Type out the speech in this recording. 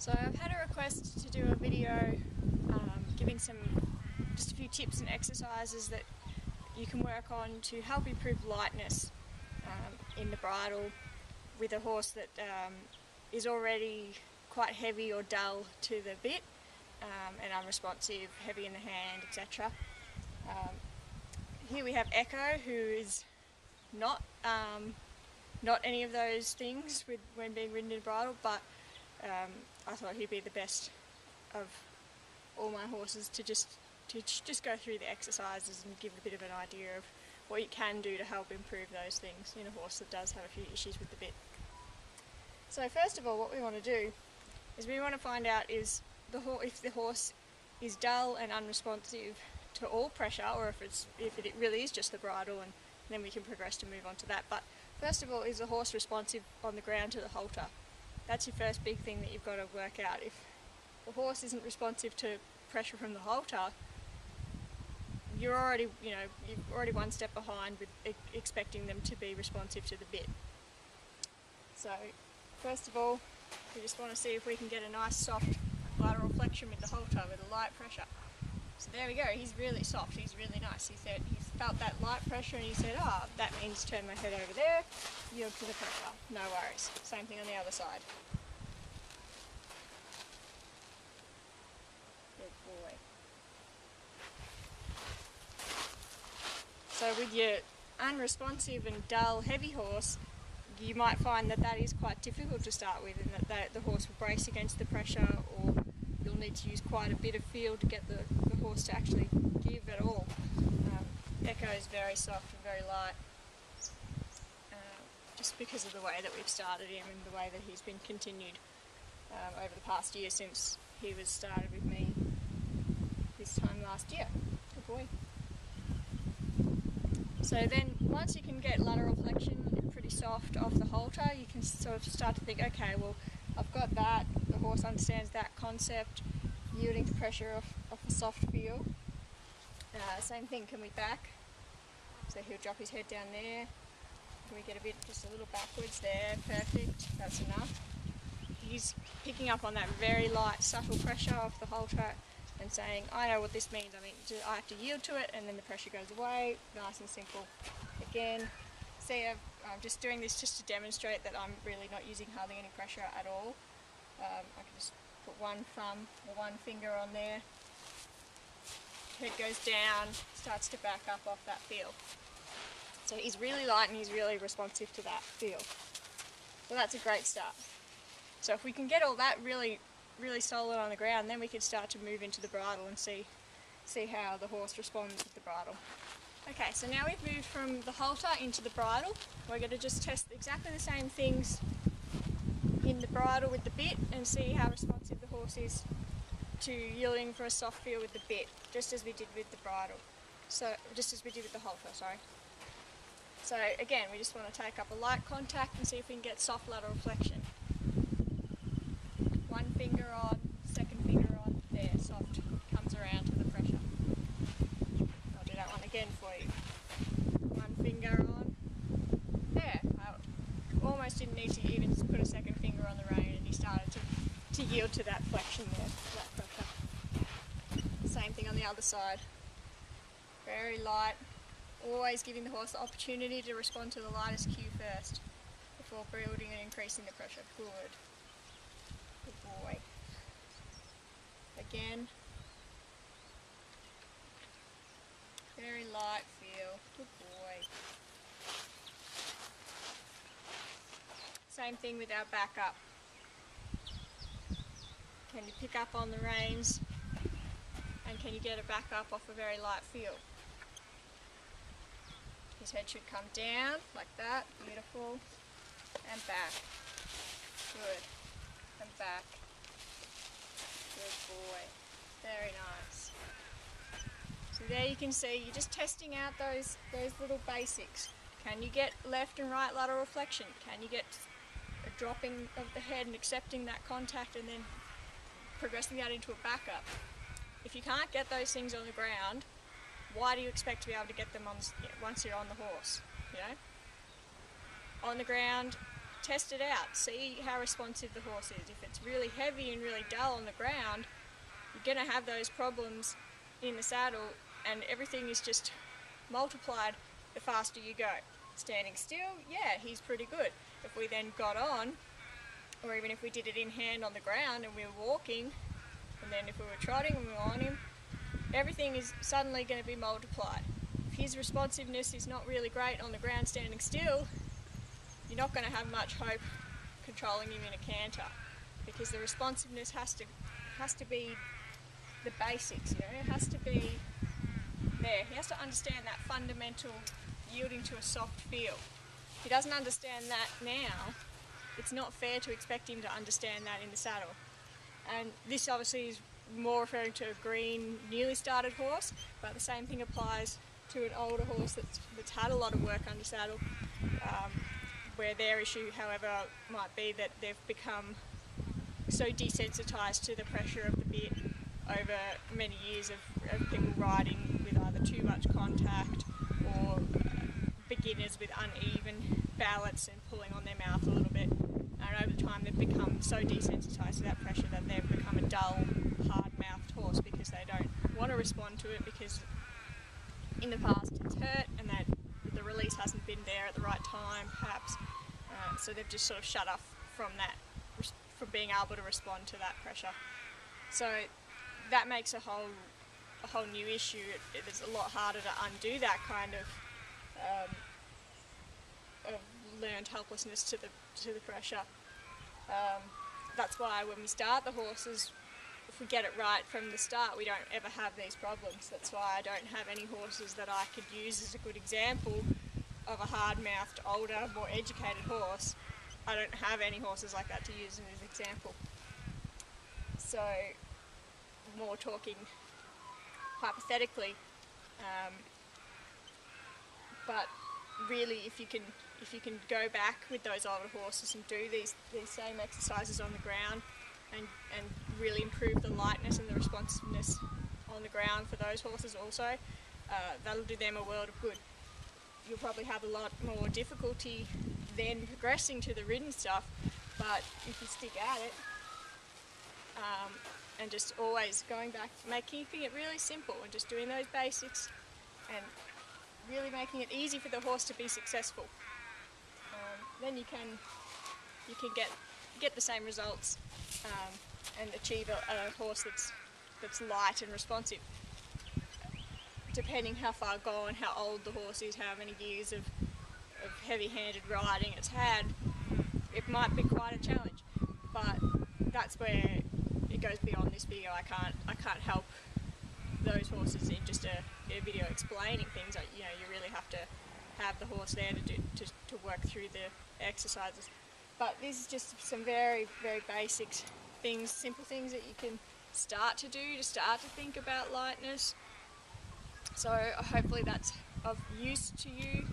So I've had a request to do a video giving just a few tips and exercises that you can work on to help improve lightness in the bridle with a horse that is already quite heavy or dull to the bit and unresponsive, heavy in the hand, etc. Here we have Echo, who is not any of those things when being ridden in a bridle, but I thought he'd be the best of all my horses to just go through the exercises and give a bit of an idea of what you can do to help improve those things in a horse that does have a few issues with the bit. So first of all, what we want to do is we want to find out if the horse is dull and unresponsive to all pressure, or if it really is just the bridle, and then we can progress to move on to that. But first of all, is the horse responsive on the ground to the halter? That's your first big thing that you've got to work out. If the horse isn't responsive to pressure from the halter, you're already one step behind with expecting them to be responsive to the bit. So first of all, we just want to see if we can get a nice soft lateral flexion with the halter with a light pressure. So there we go, he's really soft, he's really nice. He said he's felt that light pressure and he said, that means turn my head over there, yield to the pressure, no worries. Same thing on the other side. Good boy. So with your unresponsive and dull heavy horse, you might find that is quite difficult to start with, and that the horse will brace against the pressure, or you'll need to use quite a bit of feel to get the horse to actually give at all. Echo is very soft and very light, just because of the way that we've started him and the way that he's been continued over the past year since he was started with me this time last year. Good boy. So then once you can get lateral flexion pretty soft off the halter, you can sort of start to think, okay, well, I've got that, the horse understands that concept, yielding to pressure off a soft feel. Same thing, can we back? So he'll drop his head down there. Can we get just a little backwards there? Perfect, that's enough. He's picking up on that very light, subtle pressure off the halter and saying, I know what this means. I mean, I have to yield to it, and then the pressure goes away. Nice and simple. Again, see, I'm just doing this just to demonstrate that I'm really not using hardly any pressure at all. I can just put one thumb or one finger on there. Head goes down, starts to back up off that feel. So he's really light and he's really responsive to that feel. So that's a great start. So if we can get all that really solid on the ground, then we can start to move into the bridle and see how the horse responds with the bridle. Okay, so now we've moved from the halter into the bridle. We're going to just test exactly the same things in the bridle with the bit and see how responsive the horse is to yielding for a soft feel with the bit, just as we did with the bridle. So, just as we did with the halter, sorry. So again, we just want to take up a light contact and see if we can get soft lateral flexion. One finger on, second finger on, there, soft, comes around to the pressure. I'll do that one again for you. One finger on, there. I almost didn't need to even put a second finger on the rein and he started to yield to that flexion there, that pressure. Same thing on the other side. Very light, always giving the horse the opportunity to respond to the lightest cue first before building and increasing the pressure. Good. Good boy. Again. Very light feel. Good boy. Same thing with our backup. Can you pick up on the reins? And can you get it back up off a very light feel? His head should come down like that. Beautiful. And back. Good. And back. Good boy. Very nice. So there you can see, you're just testing out those little basics. Can you get left and right lateral flexion? Can you get a dropping of the head and accepting that contact and then progressing that into a backup? If you can't get those things on the ground, why do you expect to be able to get them once you're on the horse? You know, on the ground, test it out, see how responsive the horse is. If it's really heavy and really dull on the ground, you're going to have those problems in the saddle, and everything is just multiplied the faster you go. Standing still, yeah, he's pretty good. If we then got on, or even if we did it in hand on the ground and we were walking, and then if we were trotting and we were on him, everything is suddenly going to be multiplied. If his responsiveness is not really great on the ground standing still, you're not going to have much hope controlling him in a canter, because the responsiveness has to be the basics, you know, it has to be there. He has to understand that fundamental yielding to a soft feel. If he doesn't understand that now, it's not fair to expect him to understand that in the saddle. And this obviously is more referring to a green, newly started horse, but the same thing applies to an older horse that's had a lot of work under saddle, where their issue, however, might be that they've become so desensitised to the pressure of the bit over many years of people riding with either too much contact or beginners with uneven balance and pulling on their mouth a little bit. And over time they've become so desensitised to that pressure that they've become a dull, hard-mouthed horse because they don't want to respond to it, because in the past it's hurt and that the release hasn't been there at the right time, perhaps. So they've just sort of shut off from that, from being able to respond to that pressure. So that makes a whole new issue. It's a lot harder to undo that kind of learned helplessness to the pressure. That's why when we start the horses, if we get it right from the start, we don't ever have these problems. That's why I don't have any horses that I could use as a good example of a hard-mouthed, older, more educated horse. I don't have any horses like that to use as an example. So, more talking hypothetically, but really, if you can go back with those older horses and do these same exercises on the ground and really improve the lightness and the responsiveness on the ground for those horses also, that'll do them a world of good. You'll probably have a lot more difficulty then progressing to the ridden stuff, but if you stick at it, and just always going back, keeping it really simple and just doing those basics and really making it easy for the horse to be successful, then you can get the same results and achieve a horse that's light and responsive. Depending how far gone, how old the horse is, how many years of heavy-handed riding it's had, it might be quite a challenge. But that's where it goes beyond this video. I can't help those horses in just a video explaining things. You really have to have the horse there to work through the exercises. But this is just some very, very basic things, simple things that you can start to do to start to think about lightness. So hopefully that's of use to you.